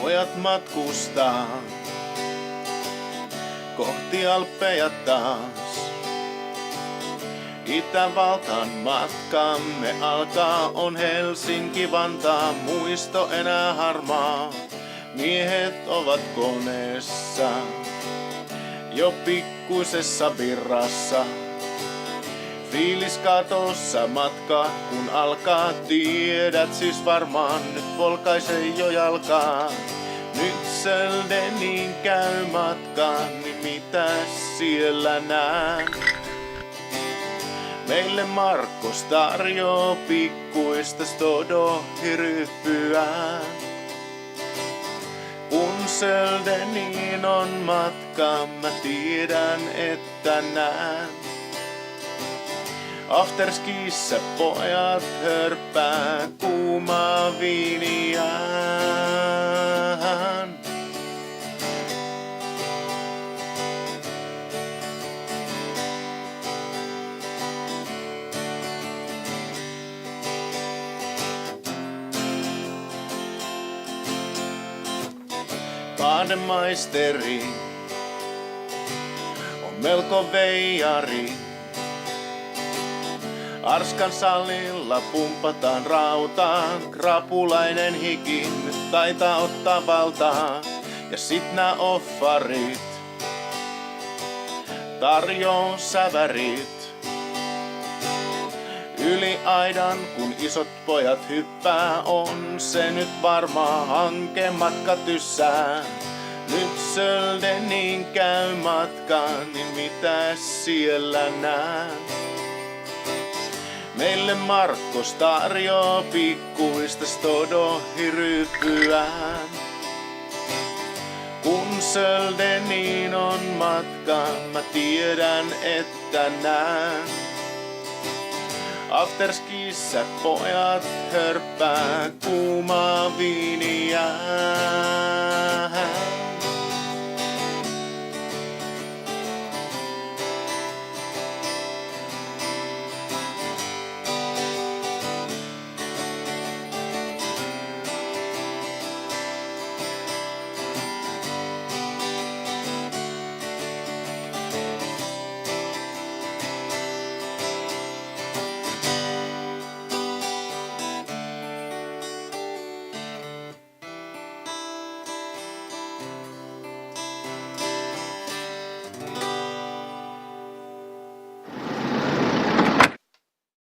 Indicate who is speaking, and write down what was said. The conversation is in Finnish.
Speaker 1: pojat matkustaa kohti Alppeja taas. Itävaltaan matkamme alkaa, on Helsinki-Vantaa, muisto enää harmaa. Miehet ovat koneessa, jo pikkuisessa virrassa. Fiilis katossa matka, kun alkaa, tiedät siis varmaan, nyt polkaise jo jalkaa. Nyt Söldenin käy matkaan, niin mitä siellä näen? Meille Markkos tarjoo pikkuista stodohiryppyään. Kun Söldenin on matka, mä tiedän, että näen. Afterskissä pojat hörppää kuumaa viiniään. Bademaisteri on melko veijari. Arskan salilla pumpataan rautaa, krapulainen hiki nyt taitaa ottaa valtaa. Ja sit nää offarit tarjoo sävärit. Yli aidan kun isot pojat hyppää, on se nyt varmaa hankematka tyssää. Nyt Söldenin käy matkaan, niin mitä siellä näen? Meille Markkos tarjoo pikkuista stodohiryppyään. Kun Söldenin on matka, mä tiedän, että näen. Afterskissä pojat hörppää kuumaa viiniään.